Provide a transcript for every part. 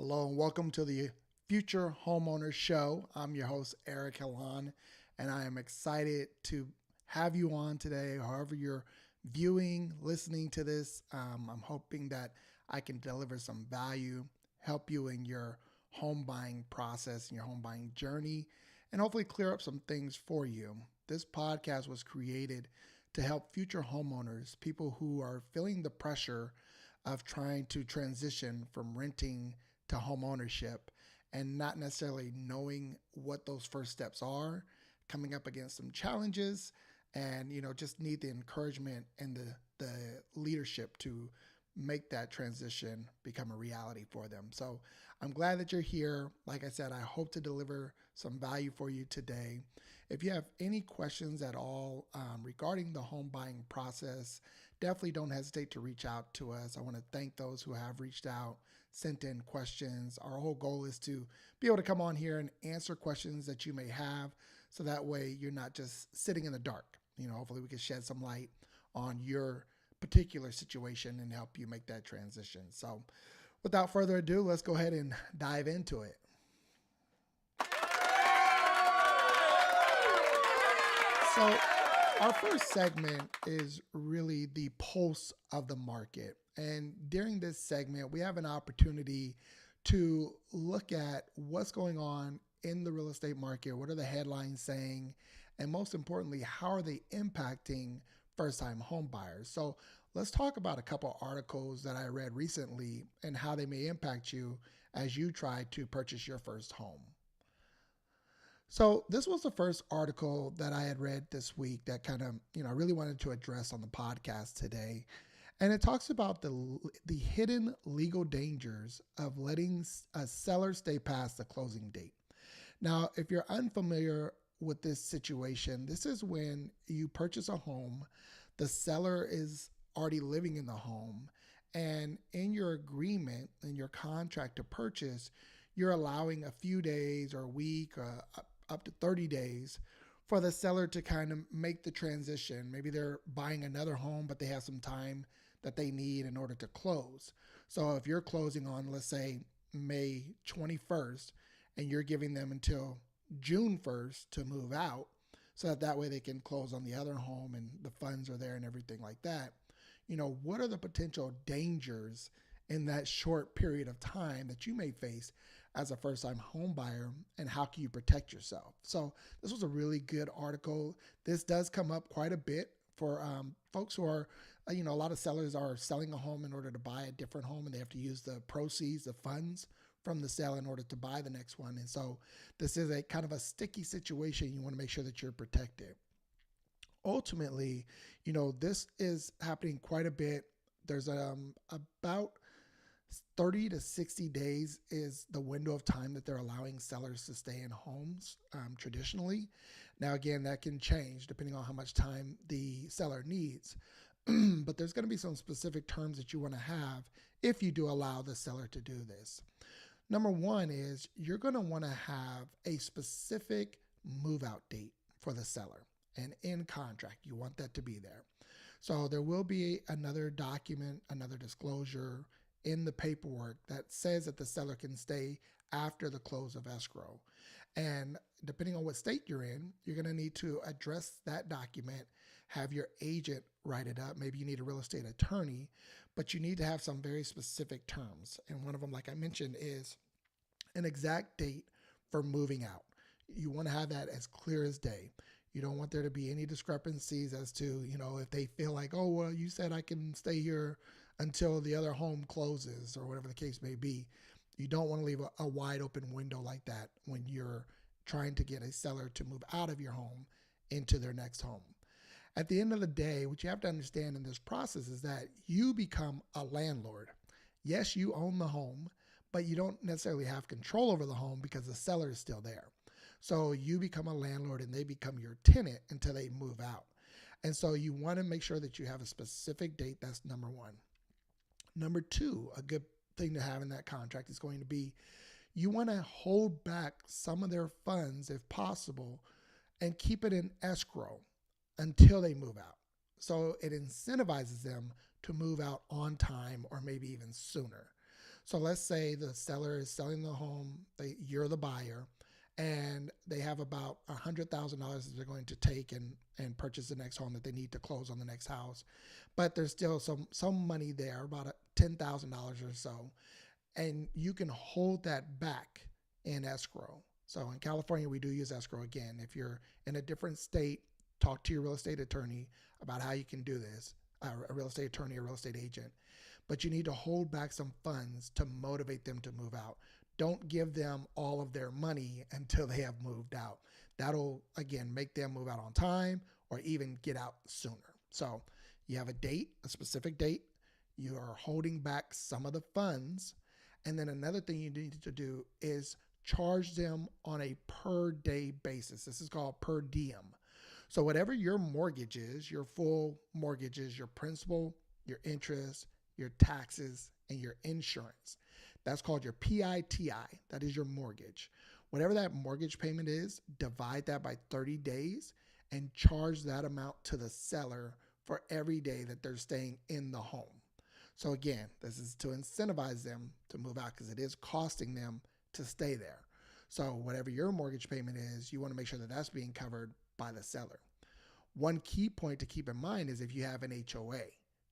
Hello and welcome to the Future Homeowner Show. I'm your host, Eric Hillan, and I am excited to have you on today. However you're viewing, listening to this, I'm hoping that I can deliver some value, help you in your home buying process and your home buying journey, and hopefully clear up some things for you. This podcast was created to help future homeowners, people who are feeling the pressure of trying to transition from renting to home ownership and not necessarily knowing what those first steps are, coming up against some challenges, and just need the encouragement and the leadership to make that transition become a reality for them. So I'm glad that you're here. Like I said, I hope to deliver some value for you today. If you have any questions at all regarding the home buying process, definitely don't hesitate to reach out to us. I want to thank those who have reached out, sent in questions. Our whole goal is to be able to come on here and answer questions that you may have, so that way you're not just sitting in the dark. Hopefully we can shed some light on your particular situation and help you make that transition. So without further ado, let's go ahead and dive into it. So our first segment is really the pulse of the market. And during this segment, we have an opportunity to look at what's going on in the real estate market. What are the headlines saying? And most importantly, how are they impacting first-time home buyers? So let's talk about a couple articles that I read recently and how they may impact you as you try to purchase your first home. So this was the first article that I had read this week that kind of, I really wanted to address on the podcast today. And it talks about the hidden legal dangers of letting a seller stay past the closing date. Now, if you're unfamiliar with this situation, this is when you purchase a home, the seller is already living in the home, and in your agreement, in your contract to purchase, you're allowing a few days or a week, up to 30 days for the seller to kind of make the transition. Maybe they're buying another home, but they have some time that they need in order to close. So if you're closing on, let's say, May 21st, and you're giving them until June 1st to move out, so that way they can close on the other home and the funds are there and everything like that. What are the potential dangers in that short period of time that you may face as a first-time home buyer, and how can you protect yourself? So this was a really good article. This does come up quite a bit for folks who are, a lot of sellers are selling a home in order to buy a different home, and they have to use the proceeds, the funds from the sale in order to buy the next one. And so this is a kind of a sticky situation. You want to make sure that you're protected. Ultimately, this is happening quite a bit. There's about 30 to 60 days is the window of time that they're allowing sellers to stay in homes traditionally. Now, again, that can change depending on how much time the seller needs. But there's going to be some specific terms that you want to have if you do allow the seller to do this. Number one is you're going to want to have a specific move-out date for the seller. And in contract, you want that to be there. So there will be another document, another disclosure in the paperwork that says that the seller can stay after the close of escrow. And depending on what state you're in, you're going to need to address that document, have your agent write it up. Maybe you need a real estate attorney, but you need to have some very specific terms. And one of them, like I mentioned, is an exact date for moving out. You want to have that as clear as day. You don't want there to be any discrepancies as to, if they feel like, oh, well, you said I can stay here until the other home closes or whatever the case may be. You don't want to leave a wide open window like that when you're trying to get a seller to move out of your home into their next home. At the end of the day, what you have to understand in this process is that you become a landlord. Yes, you own the home, but you don't necessarily have control over the home because the seller is still there. So you become a landlord and they become your tenant until they move out. And so you want to make sure that you have a specific date. That's number one. Number two, a good thing to have in that contract is going to be you want to hold back some of their funds if possible and keep it in escrow until they move out. So it incentivizes them to move out on time or maybe even sooner. So let's say the seller is selling the home, you're the buyer, and they have about $100,000 that they're going to take and purchase the next home that they need to close on the next house. But there's still some money there, about $10,000 or so, and you can hold that back in escrow. So in California, we do use escrow. Again, if you're in a different state, talk to your real estate attorney about how you can do this, a real estate attorney, a real estate agent. But you need to hold back some funds to motivate them to move out. Don't give them all of their money until they have moved out. That'll, again, make them move out on time or even get out sooner. So you have a date, a specific date. You are holding back some of the funds. And then another thing you need to do is charge them on a per day basis. This is called per diem. So whatever your mortgage is, your full mortgage is your principal, your interest, your taxes, and your insurance. That's called your PITI. That is your mortgage. Whatever that mortgage payment is, divide that by 30 days and charge that amount to the seller for every day that they're staying in the home. So again, this is to incentivize them to move out because it is costing them to stay there. So whatever your mortgage payment is, you want to make sure that that's being covered by the seller. One key point to keep in mind is if you have an HOA,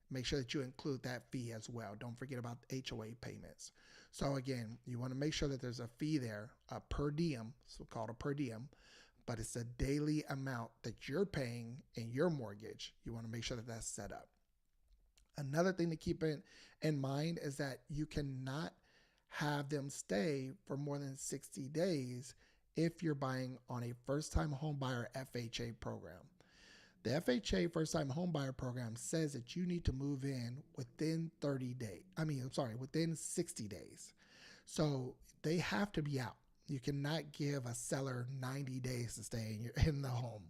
make sure that you include that fee as well. Don't forget about HOA payments. So again, you want to make sure that there's a fee there, a per diem, so called a per diem, but it's a daily amount that you're paying in your mortgage. You want to make sure that that's set up. Another thing to keep in mind is that you cannot have them stay for more than 60 days if you're buying on a first-time home buyer FHA program. The FHA first-time home buyer program says that you need to move in within within 60 days. So they have to be out. You cannot give a seller 90 days to stay in the home.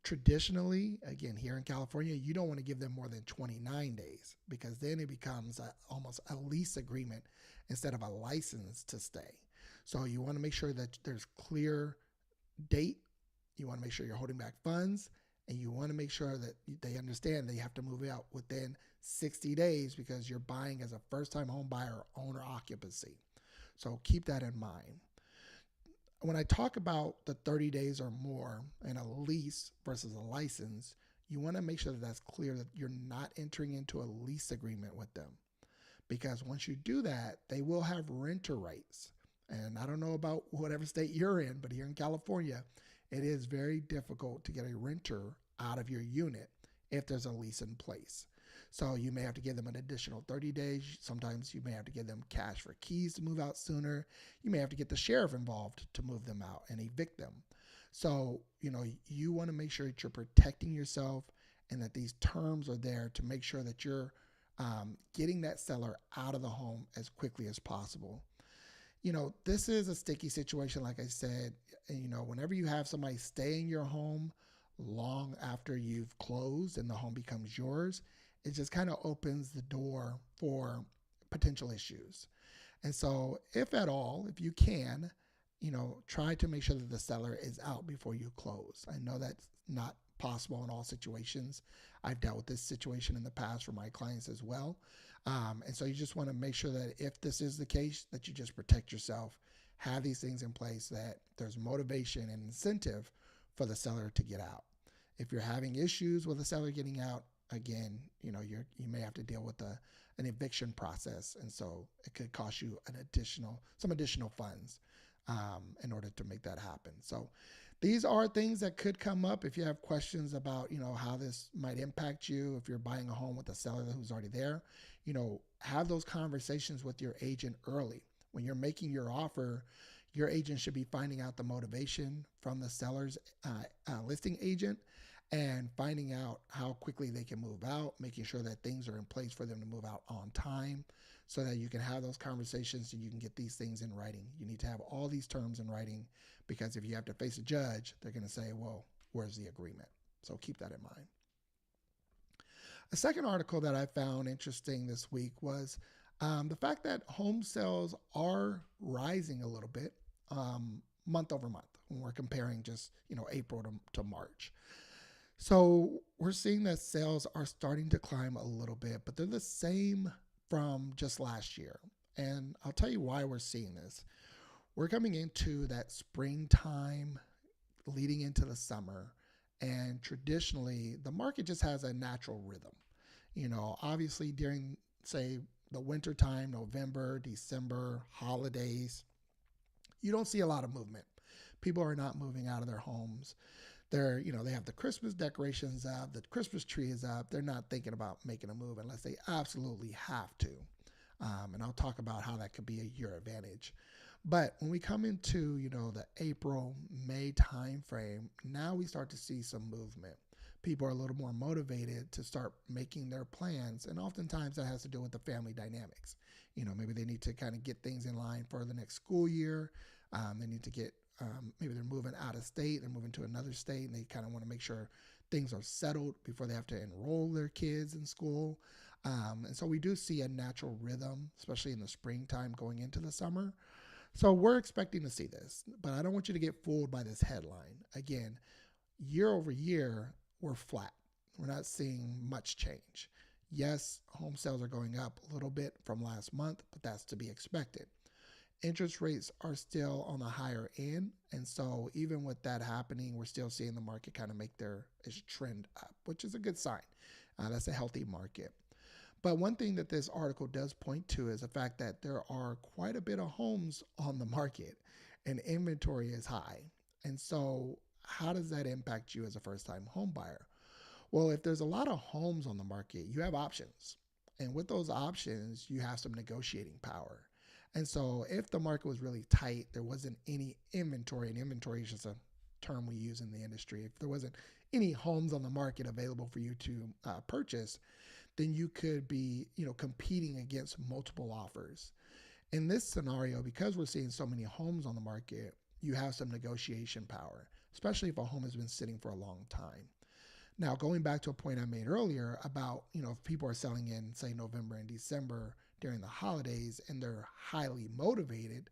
Traditionally, again, here in California, you don't want to give them more than 29 days because then it becomes almost a lease agreement instead of a license to stay. So you want to make sure that there's clear date. You want to make sure you're holding back funds, and you want to make sure that they understand they have to move out within 60 days because you're buying as a first-time home buyer or owner occupancy. So keep that in mind. When I talk about the 30 days or more in a lease versus a license, you want to make sure that that's clear that you're not entering into a lease agreement with them. Because once you do that, they will have renter rights. And I don't know about whatever state you're in, but here in California, it is very difficult to get a renter out of your unit if there's a lease in place. So you may have to give them an additional 30 days. Sometimes you may have to give them cash for keys to move out sooner. You may have to get the sheriff involved to move them out and evict them. So, you want to make sure that you're protecting yourself and that these terms are there to make sure that you're getting that seller out of the home as quickly as possible. This is a sticky situation, like I said. Whenever you have somebody stay in your home long after you've closed and the home becomes yours, it just kind of opens the door for potential issues. And so if at all, if you can, try to make sure that the seller is out before you close. I know that's not possible in all situations. I've dealt with this situation in the past for my clients as well. And so you just want to make sure that if this is the case, that you just protect yourself, have these things in place, that there's motivation and incentive for the seller to get out. If you're having issues with the seller getting out, again, you may have to deal with an eviction process, and so it could cost you some additional funds in order to make that happen. So these are things that could come up if you have questions about how this might impact you. If you're buying a home with a seller who's already there, have those conversations with your agent early. When you're making your offer, your agent should be finding out the motivation from the seller's listing agent and finding out how quickly they can move out, making sure that things are in place for them to move out on time so that you can have those conversations and you can get these things in writing. You need to have all these terms in writing because if you have to face a judge, they're going to say, well, where's the agreement? So keep that in mind. A second article that I found interesting this week was the fact that home sales are rising a little bit month over month when we're comparing just April to March. So we're seeing that sales are starting to climb a little bit, but they're the same from just last year. And I'll tell you why we're seeing this. We're coming into that springtime leading into the summer. And traditionally, the market just has a natural rhythm. Obviously during, say, the winter time, November, December, holidays, you don't see a lot of movement. People are not moving out of their homes. They have the Christmas decorations up, the Christmas tree is up. They're not thinking about making a move unless they absolutely have to. And I'll talk about how that could be a year advantage. But when we come into, the April, May time frame, now we start to see some movement. People are a little more motivated to start making their plans. And oftentimes that has to do with the family dynamics. Maybe they need to kind of get things in line for the next school year. They need to get, maybe they're moving out of state, they're moving to another state, and they kind of want to make sure things are settled before they have to enroll their kids in school. And so we do see a natural rhythm, especially in the springtime going into the summer. So we're expecting to see this, but I don't want you to get fooled by this headline. Again, year over year, we're flat. We're not seeing much change. Yes, home sales are going up a little bit from last month, but that's to be expected. Interest rates are still on the higher end. And so even with that happening, we're still seeing the market kind of make their trend up, which is a good sign. That's a healthy market. But one thing that this article does point to is the fact that there are quite a bit of homes on the market and inventory is high. And so how does that impact you as a first-time home buyer? Well, if there's a lot of homes on the market, you have options. And with those options, you have some negotiating power. And so if the market was really tight, there wasn't any inventory, and inventory is just a term we use in the industry. If there wasn't any homes on the market available for you to purchase, then you could be, competing against multiple offers. In this scenario, because we're seeing so many homes on the market, you have some negotiation power, especially if a home has been sitting for a long time. Now, going back to a point I made earlier about, if people are selling in, say, November and December during the holidays and they're highly motivated,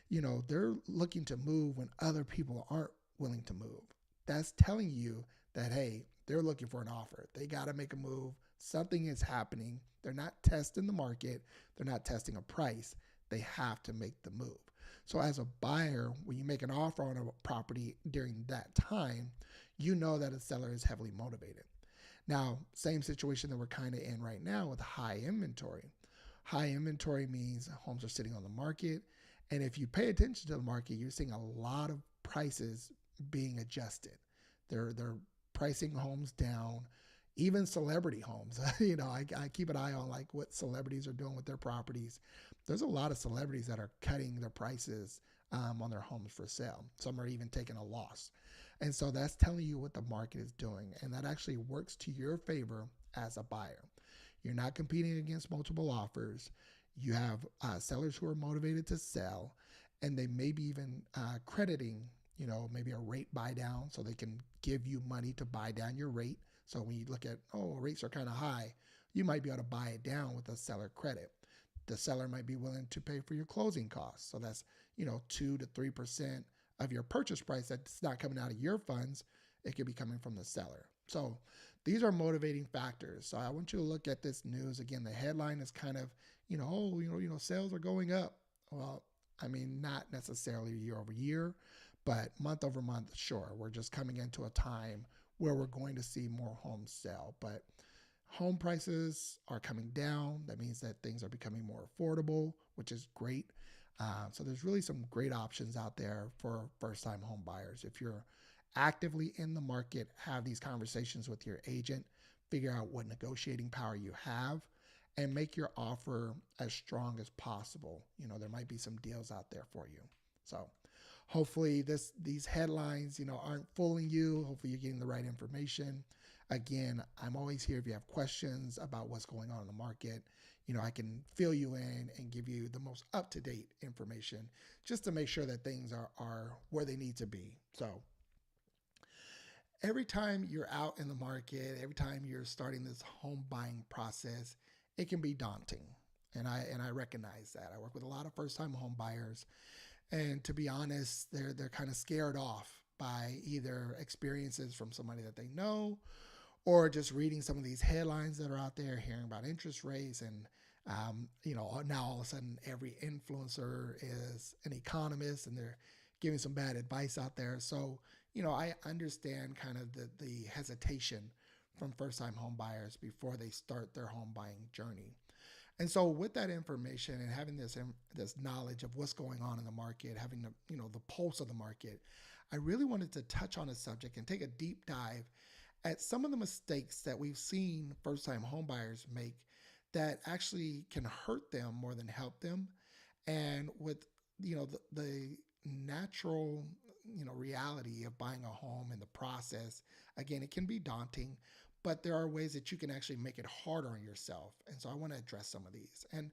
they're looking to move when other people aren't willing to move. That's telling you that, hey, they're looking for an offer. They got to make a move. Something is happening. They're not testing the market. They're not testing a price. They have to make the move. So as a buyer, when you make an offer on a property during that time, you know that a seller is heavily motivated. Now, same situation that we're kind of in right now with high inventory. High inventory means homes are sitting on the market. And if you pay attention to the market, you're seeing a lot of prices being adjusted. They're pricing homes down, even celebrity homes. I keep an eye on like what celebrities are doing with their properties. There's a lot of celebrities that are cutting their prices on their homes for sale. Some are even taking a loss. And so that's telling you what the market is doing. And that actually works to your favor as a buyer. You're not competing against multiple offers. You have sellers who are motivated to sell, and they may be even crediting, maybe a rate buy down, so they can give you money to buy down your rate. So when you look at, rates are kind of high, you might be able to buy it down with a seller credit. The seller might be willing to pay for your closing costs. So that's, 2 to 3% of your purchase price that's not coming out of your funds. It could be coming from the seller. So these are motivating factors. So I want you to look at this news. Again, the headline is kind of, sales are going up. Well, not necessarily year over year, but month over month, sure. We're just coming into a time where we're going to see more homes sell. But home prices are coming down. That means that things are becoming more affordable, which is great. So there's really some great options out there for first-time home buyers. If you're actively in the market, have these conversations with your agent, figure out what negotiating power you have, and make your offer as strong as possible. There might be some deals out there for you. So hopefully these headlines, aren't fooling you. Hopefully you're getting the right information. Again, I'm always here if you have questions about what's going on in the market. I can fill you in and give you the most up-to-date information just to make sure that things are where they need to be. So every time you're out in the market, every time you're starting this home buying process, it can be daunting. And I recognize that. I work with a lot of first-time home buyers. And to be honest, they're kind of scared off by either experiences from somebody that they know or just reading some of these headlines that are out there, hearing about interest rates. And Now all of a sudden every influencer is an economist and they're giving some bad advice out there. So, I understand kind of the hesitation from first time home buyers before they start their home buying journey. And so with that information and having this knowledge of what's going on in the market, having the pulse of the market, I really wanted to touch on a subject and take a deep dive at some of the mistakes that we've seen first-time homebuyers make that actually can hurt them more than help them. And with the natural reality of buying a home and the process, again, it can be daunting, but there are ways that you can actually make it harder on yourself. And so I want to address some of these. And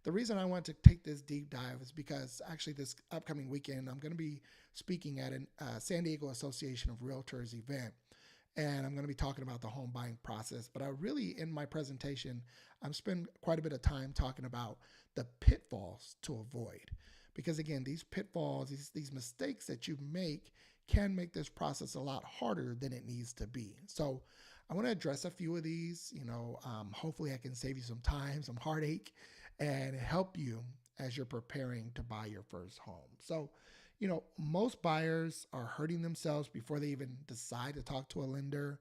the reason I want to take this deep dive is because actually this upcoming weekend, I'm going to be speaking at a San Diego Association of Realtors event. And I'm going to be talking about the home buying process. But I really, in my presentation, I'm spending quite a bit of time talking about the pitfalls to avoid. Because again, these pitfalls, these mistakes that you make can make this process a lot harder than it needs to be. So I want to address a few of these. Hopefully I can save you some time, some heartache, and help you as you're preparing to buy your first home. So, most buyers are hurting themselves before they even decide to talk to a lender.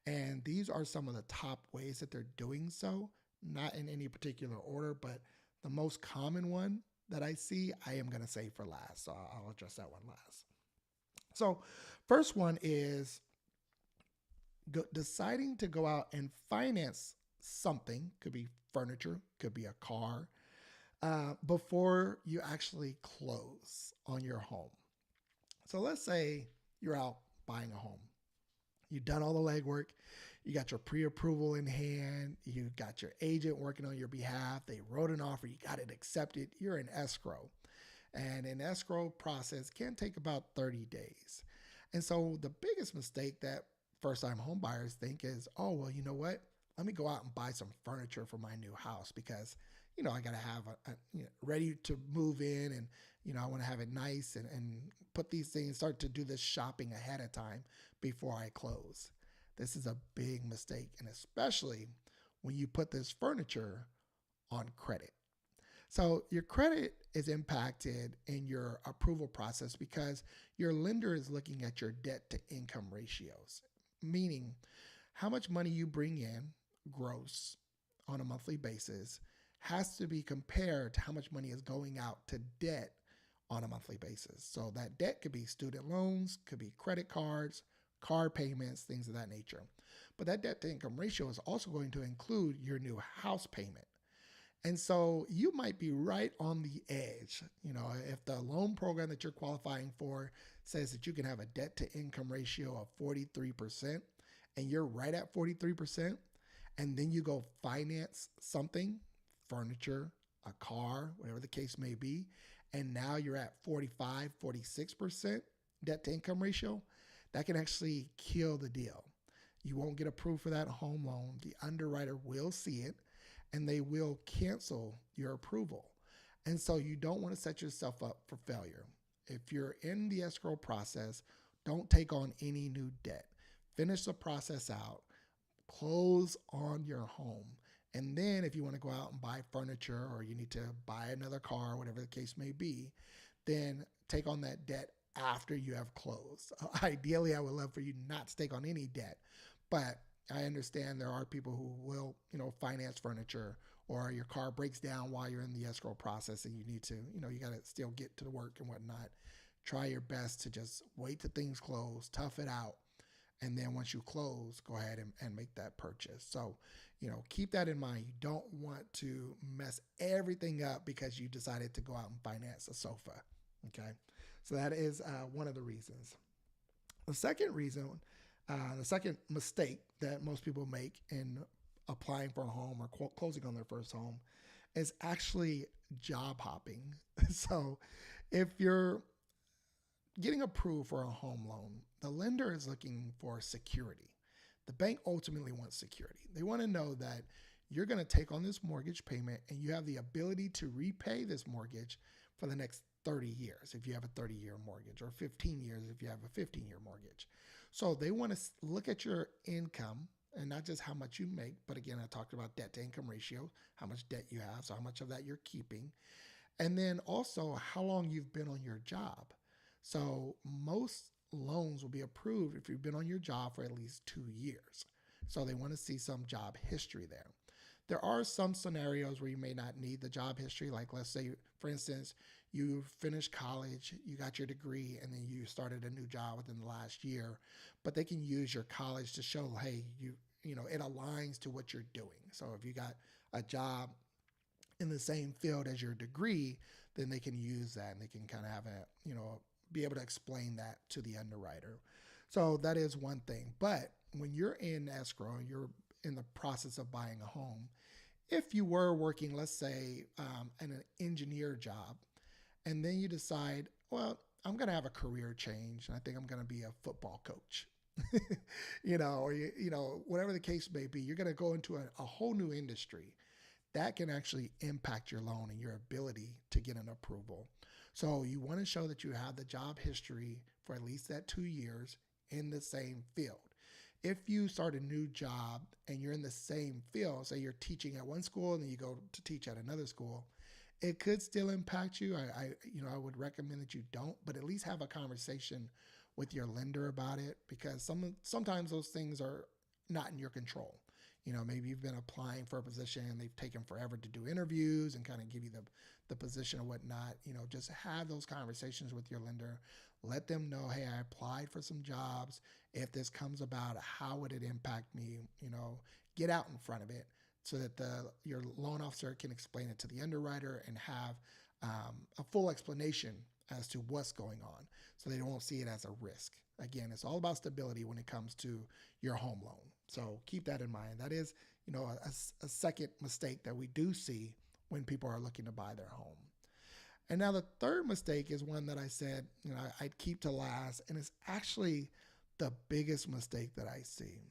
And these are some of the top ways that they're doing so, not in any particular order, but the most common one that I see, I am going to say for last. So I'll address that one last. So first one is deciding to go out and finance something, could be furniture, could be a car, before you actually close on your home. So let's say you're out buying a home. You've done all the legwork. You got your pre-approval in hand. You got your agent working on your behalf. They wrote an offer. You got it accepted. You're in escrow. And an escrow process can take about 30 days. And so the biggest mistake that first-time home buyers think is, oh, well, you know what? Let me go out and buy some furniture for my new house because I got to have ready to move in and, I want to have it nice and put these things, start to do this shopping ahead of time before I close. This is a big mistake. And especially when you put this furniture on credit. So your credit is impacted in your approval process because your lender is looking at your debt to income ratios, meaning how much money you bring in gross on a monthly basis has to be compared to how much money is going out to debt on a monthly basis. So that debt could be student loans, could be credit cards, car payments, things of that nature. But that debt to income ratio is also going to include your new house payment. And so you might be right on the edge. If the loan program that you're qualifying for says that you can have a debt to income ratio of 43%, and you're right at 43%, and then you go finance something, furniture, a car, whatever the case may be, and now you're at 45, 46% debt to income ratio, that can actually kill the deal. You won't get approved for that home loan. The underwriter will see it and they will cancel your approval. And so you don't want to set yourself up for failure. If you're in the escrow process, don't take on any new debt. Finish the process out, close on your home. And then if you want to go out and buy furniture or you need to buy another car, whatever the case may be, then take on that debt after you have closed. Ideally, I would love for you not to take on any debt, but I understand there are people who will, finance furniture or your car breaks down while you're in the escrow process and you need to, you got to still get to the work and whatnot. Try your best to just wait till things close, tough it out. And then once you close, go ahead and make that purchase. So, keep that in mind. You don't want to mess everything up because you decided to go out and finance a sofa. Okay. So that is one of the reasons. The second reason, the second mistake that most people make in applying for a home or closing on their first home is actually job hopping. So if you're getting approved for a home loan, the lender is looking for security. The bank ultimately wants security. They want to know that you're going to take on this mortgage payment and you have the ability to repay this mortgage for the next 30 years if you have a 30-year mortgage, or 15 years if you have a 15-year mortgage. So they want to look at your income and not just how much you make, but again, I talked about debt to income ratio, how much debt you have, so how much of that you're keeping, and then also how long you've been on your job. So most loans will be approved if you've been on your job for at least 2 years. So they want to see some job history there. There are some scenarios where you may not need the job history. Like let's say, for instance, you finished college, you got your degree, and then you started a new job within the last year, but they can use your college to show, hey, it aligns to what you're doing. So if you got a job in the same field as your degree, then they can use that and they can kind of have be able to explain that to the underwriter. So that is one thing. But when you're in escrow and you're in the process of buying a home, if you were working, let's say, in an engineer job, and then you decide, well, I'm going to have a career change and I think I'm going to be a football coach, or whatever the case may be, you're going to go into a whole new industry. That can actually impact your loan and your ability to get an approval. So you want to show that you have the job history for at least that 2 years in the same field. If you start a new job and you're in the same field, say you're teaching at one school and then you go to teach at another school, it could still impact you. I would recommend that you don't, but at least have a conversation with your lender about it, because sometimes those things are not in your control. Maybe you've been applying for a position and they've taken forever to do interviews and kind of give you the position or whatnot. Just have those conversations with your lender. Let them know, hey, I applied for some jobs. If this comes about, how would it impact me? Get out in front of it so that your loan officer can explain it to the underwriter and have a full explanation as to what's going on, so they won't see it as a risk. Again, it's all about stability when it comes to your home loan. So keep that in mind. That is, a second mistake that we do see when people are looking to buy their home. And now the third mistake is one that I said, I'd keep to last, and it's actually the biggest mistake that I see.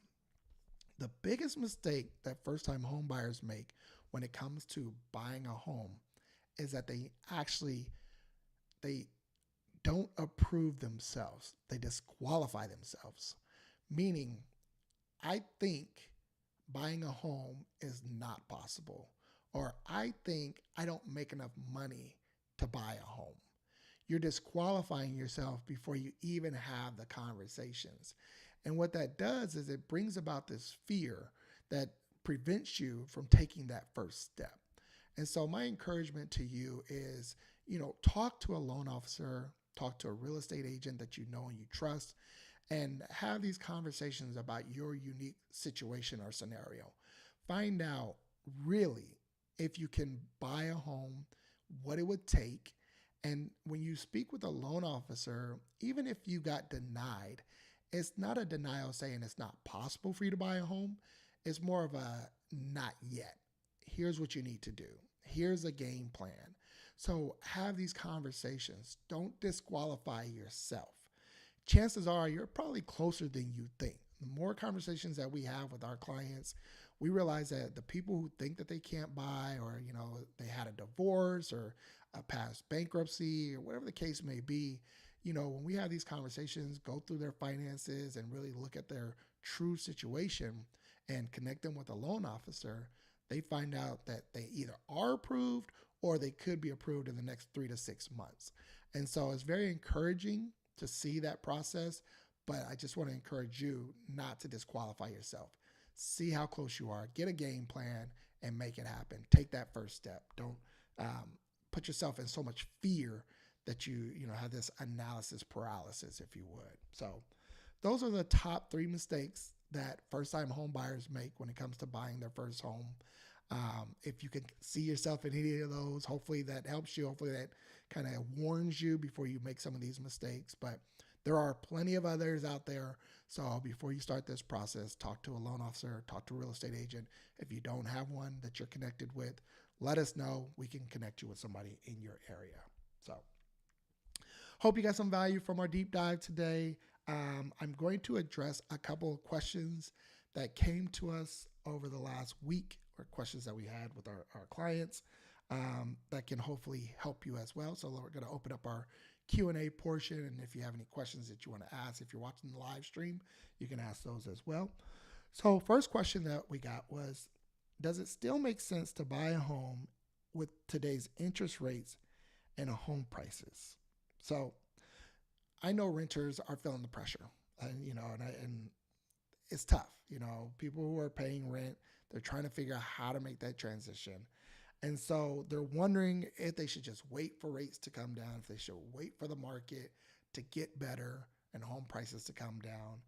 The biggest mistake that first-time home buyers make when it comes to buying a home is that they don't approve themselves. They disqualify themselves, meaning I think buying a home is not possible, or I think I don't make enough money to buy a home. You're disqualifying yourself before you even have the conversations. And what that does is it brings about this fear that prevents you from taking that first step. And so my encouragement to you is, talk to a loan officer, talk to a real estate agent that you know and you trust, and have these conversations about your unique situation or scenario. Find out really if you can buy a home, what it would take. And when you speak with a loan officer, even if you got denied, it's not a denial saying it's not possible for you to buy a home. It's more of a not yet. Here's what you need to do. Here's a game plan. So have these conversations. Don't disqualify yourself. Chances are you're probably closer than you think. The more conversations that we have with our clients, we realize that the people who think that they can't buy, or they had a divorce or a past bankruptcy or whatever the case may be, when we have these conversations, go through their finances and really look at their true situation and connect them with a loan officer, they find out that they either are approved or they could be approved in the next 3 to 6 months. And so it's very encouraging to see that process, but I just want to encourage you not to disqualify yourself. See how close you are, get a game plan and make it happen. Take that first step. Don't put yourself in so much fear that you have this analysis paralysis, if you would. So those are the top 3 mistakes that first-time home buyers make when it comes to buying their first home. If you can see yourself in any of those, hopefully that helps you. Hopefully that kind of warns you before you make some of these mistakes. But there are plenty of others out there. So before you start this process, talk to a loan officer, talk to a real estate agent. If you don't have one that you're connected with, let us know. We can connect you with somebody in your area. So hope you got some value from our deep dive today. I'm going to address a couple of questions that came to us over the last week, or questions that we had with our clients that can hopefully help you as well. So we're going to open up our Q&A portion. And if you have any questions that you want to ask, if you're watching the live stream, you can ask those as well. So, first question that we got was, does it still make sense to buy a home with today's interest rates and home prices? So, I know renters are feeling the pressure, and it's tough. People who are paying rent, they're trying to figure out how to make that transition. And so they're wondering if they should just wait for rates to come down, if they should wait for the market to get better and home prices to come down.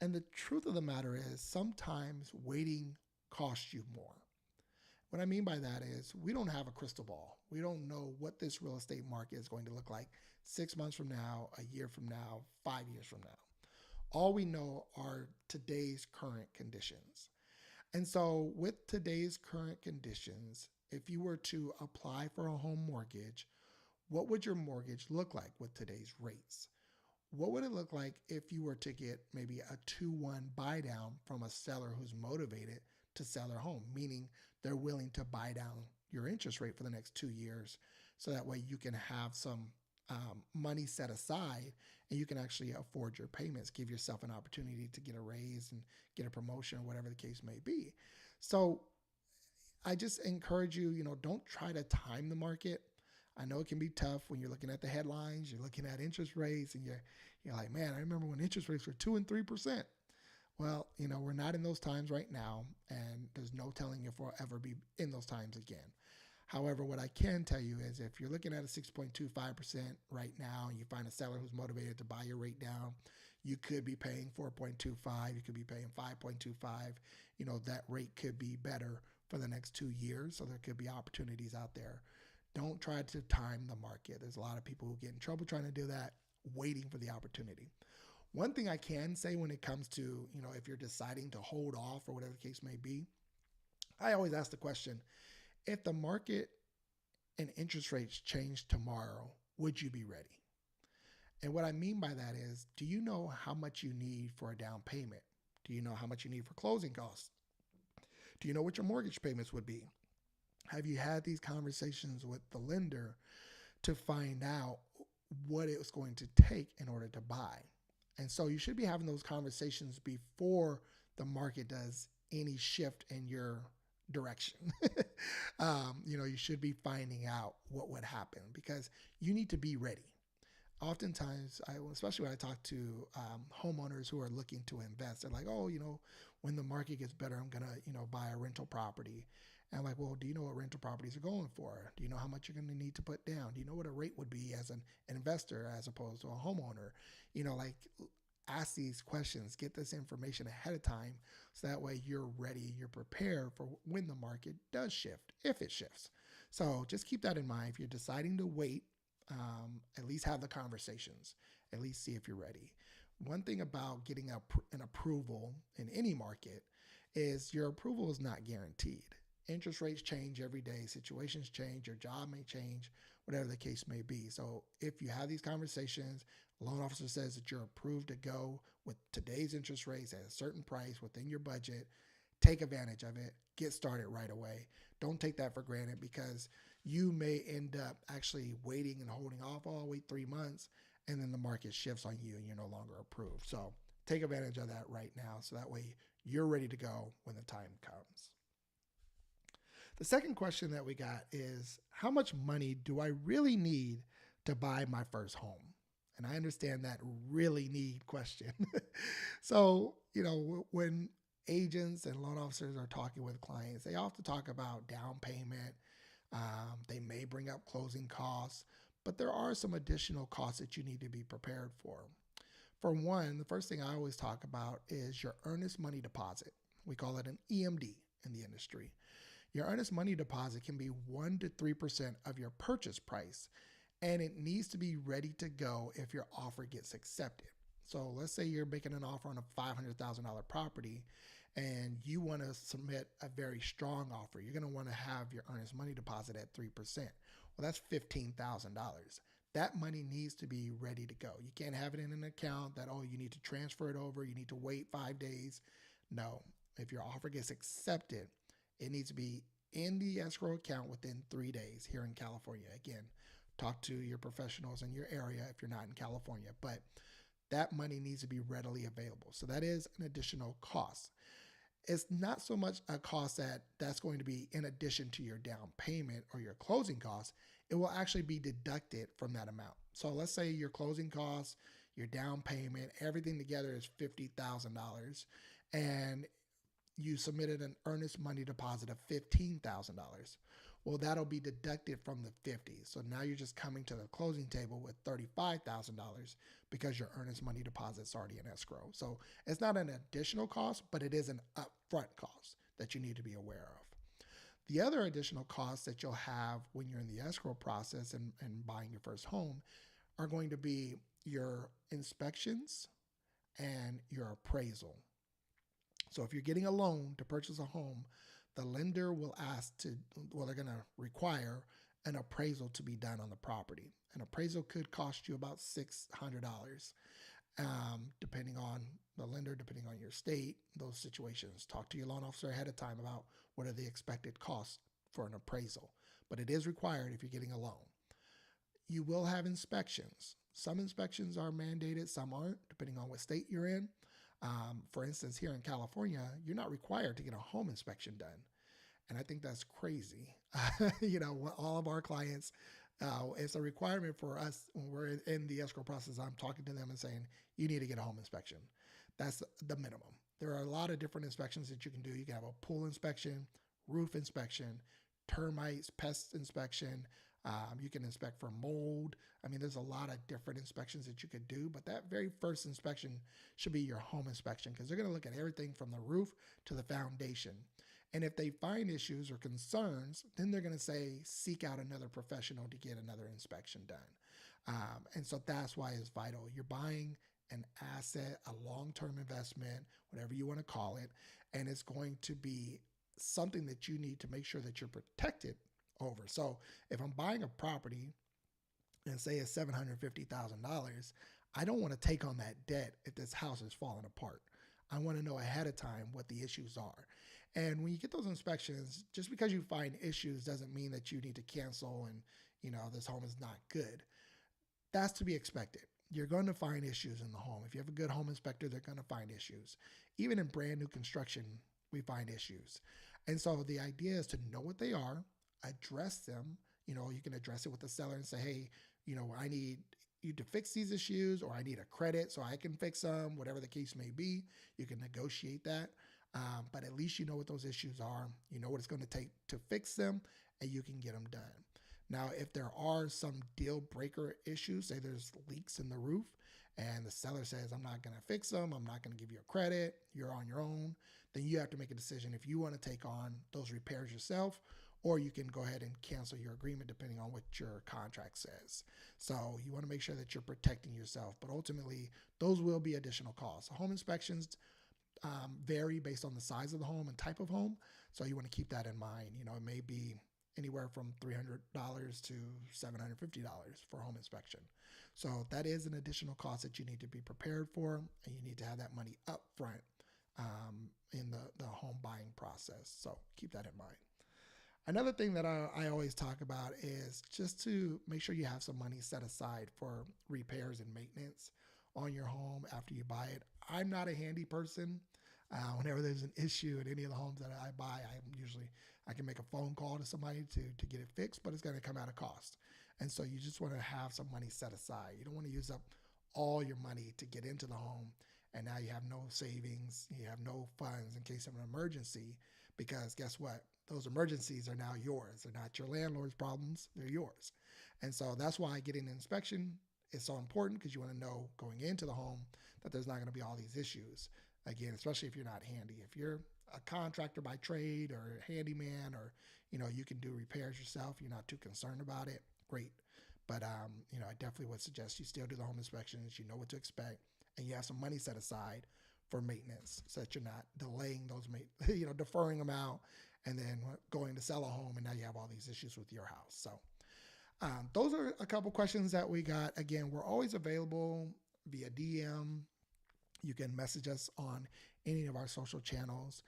And the truth of the matter is sometimes waiting costs you more. What I mean by that is we don't have a crystal ball. We don't know what this real estate market is going to look like 6 months from now, a year from now, 5 years from now. All we know are today's current conditions. And so, with today's current conditions, if you were to apply for a home mortgage, what would your mortgage look like with today's rates? What would it look like if you were to get maybe a 2-1 buy down from a seller who's motivated to sell their home, meaning they're willing to buy down your interest rate for the next 2 years so that way you can have some money set aside and you can actually afford your payments, give yourself an opportunity to get a raise and get a promotion or whatever the case may be. So I just encourage you, don't try to time the market. I know it can be tough when you're looking at the headlines, you're looking at interest rates, and you're like, man, I remember when interest rates were 2 and 3%. Well, we're not in those times right now, and there's no telling if we'll ever be in those times again. However, what I can tell you is if you're looking at a 6.25% right now and you find a seller who's motivated to buy your rate down, you could be paying 4.25, you could be paying 5.25. That rate could be better for the next 2 years, so there could be opportunities out there. Don't try to time the market. There's a lot of people who get in trouble trying to do that, waiting for the opportunity. One thing I can say when it comes to, if you're deciding to hold off or whatever the case may be, I always ask the question, if the market and interest rates change tomorrow, would you be ready? And what I mean by that is, do you know how much you need for a down payment? Do you know how much you need for closing costs? Do you know what your mortgage payments would be? Have you had these conversations with the lender to find out what it was going to take in order to buy? And so you should be having those conversations before the market does any shift in your direction. You should be finding out what would happen because you need to be ready. Oftentimes, especially when I talk to homeowners who are looking to invest, they're like, oh, when the market gets better, I'm going to, buy a rental property. And I'm like, well, do you know what rental properties are going for? Do you know how much you're going to need to put down? Do you know what a rate would be as an investor as opposed to a homeowner? Ask these questions, get this information ahead of time so that way you're ready, you're prepared for when the market does shift, if it shifts. So just keep that in mind. If you're deciding to wait, at least have the conversations, at least see if you're ready. One thing about getting an approval in any market is your approval is not guaranteed. Interest rates change every day, situations change, your job may change, whatever the case may be. So if you have these conversations, a loan officer says that you're approved to go with today's interest rates at a certain price within your budget, take advantage of it, get started right away. Don't take that for granted because you may end up actually waiting and holding off, wait 3 months, and then the market shifts on you and you're no longer approved. So take advantage of that right now so that way you're ready to go when the time comes. The second question that we got is, how much money do I really need to buy my first home? And I understand that really need question. So, when agents and loan officers are talking with clients, they often talk about down payment. They may bring up closing costs, but there are some additional costs that you need to be prepared for. For one, the first thing I always talk about is your earnest money deposit. We call it an EMD in the industry. Your earnest money deposit can be 1 to 3% of your purchase price, and it needs to be ready to go if your offer gets accepted. So let's say you're making an offer on a $500,000 property and you want to submit a very strong offer. You're going to want to have your earnest money deposit at 3%. Well, that's $15,000. That money needs to be ready to go. You can't have it in an account that, you need to transfer it over. You need to wait 5 days. No, if your offer gets accepted, it needs to be in the escrow account within 3 days here in California. Again, talk to your professionals in your area if you're not in California, but that money needs to be readily available. So that is an additional cost. it's not so much a cost that's going to be in addition to your down payment or your closing costs. It will actually be deducted from that amount. So let's say your closing costs, your down payment, everything together is $50,000, and you submitted an earnest money deposit of $15,000. Well, that'll be deducted from the 50. So now you're just coming to the closing table with $35,000 because your earnest money deposit's already in escrow. So it's not an additional cost, but it is an upfront cost that you need to be aware of. The other additional costs that you'll have when you're in the escrow process and buying your first home are going to be your inspections and your appraisal. So if you're getting a loan to purchase a home, the lender will they're going to require an appraisal to be done on the property. An appraisal could cost you about $600, depending on the lender, depending on your state, those situations. Talk to your loan officer ahead of time about what are the expected costs for an appraisal, but it is required if you're getting a loan. You will have inspections. Some inspections are mandated, some aren't, depending on what state you're in. For instance, here in California, you're not required to get a home inspection done. And I think that's crazy. All of our clients, it's a requirement for us when we're in the escrow process. I'm talking to them and saying, you need to get a home inspection. That's the minimum. There are a lot of different inspections that you can do. You can have a pool inspection, roof inspection, termites, pest inspection. You can inspect for mold. I mean, there's a lot of different inspections that you could do, but that very first inspection should be your home inspection because they're going to look at everything from the roof to the foundation. And if they find issues or concerns, then they're going to say, seek out another professional to get another inspection done. And so that's why it's vital. You're buying an asset, a long-term investment, whatever you want to call it, and it's going to be something that you need to make sure that you're protected over. So if I'm buying a property and say it's $750,000, I don't want to take on that debt if this house is falling apart. I want to know ahead of time what the issues are. And when you get those inspections, just because you find issues doesn't mean that you need to cancel and, this home is not good. That's to be expected. You're going to find issues in the home. If you have a good home inspector, they're going to find issues. Even in brand new construction, we find issues. And so the idea is to know what they are, address them. You can address it with the seller and say, hey, I need you to fix these issues, or I need a credit so I can fix them, whatever the case may be. You can negotiate that. But at least you know what those issues are. You know what it's going to take to fix them, and you can get them done. Now, if there are some deal breaker issues, say there's leaks in the roof, and the seller says, I'm not going to fix them, I'm not going to give you a credit, you're on your own, then you have to make a decision if you want to take on those repairs yourself, or you can go ahead and cancel your agreement depending on what your contract says. So you want to make sure that you're protecting yourself, but ultimately those will be additional costs. Home inspections vary based on the size of the home and type of home, so you want to keep that in mind. It may be anywhere from $300 to $750 for home inspection. So that is an additional cost that you need to be prepared for, and you need to have that money up front in the home buying process. So keep that in mind. Another thing that I always talk about is just to make sure you have some money set aside for repairs and maintenance on your home after you buy it. I'm not a handy person. Whenever there's an issue in any of the homes that I buy, I can make a phone call to somebody to get it fixed, but it's going to come at a cost. And so you just want to have some money set aside. You don't want to use up all your money to get into the home, and now you have no savings, you have no funds in case of an emergency, because guess what? Those emergencies are now yours. They're not your landlord's problems, they're yours. And so that's why getting an inspection is so important, because you want to know going into the home that there's not going to be all these issues. Again, especially if you're not handy. If you're a contractor by trade or a handyman, or you can do repairs yourself, you're not too concerned about it, great. But I definitely would suggest you still do the home inspections, you know what to expect, and you have some money set aside for maintenance so that you're not delaying those, deferring them out and then going to sell a home, and now you have all these issues with your house. So those are a couple questions that we got. Again, we're always available via DM. You can message us on any of our social channels.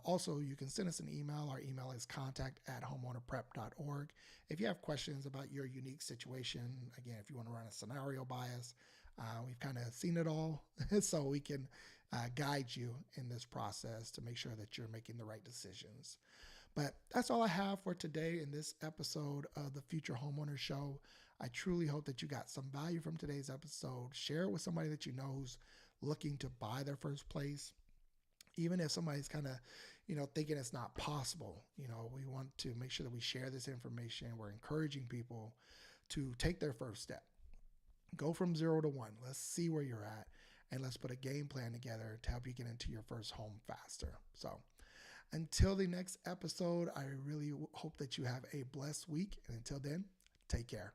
Also, you can send us an email. Our email is contact@homeownerprep.org. If you have questions about your unique situation, again, if you want to run a scenario by us, We've kind of seen it all, so we can guide you in this process to make sure that you're making the right decisions. But that's all I have for today in this episode of the Future Homeowner Show. I truly hope that you got some value from today's episode. Share it with somebody that you know who's looking to buy their first place. Even if somebody's kind of, thinking it's not possible, we want to make sure that we share this information. We're encouraging people to take their first step. Go from 0 to 1. Let's see where you're at, and let's put a game plan together to help you get into your first home faster. So until the next episode, I really hope that you have a blessed week. And until then, take care.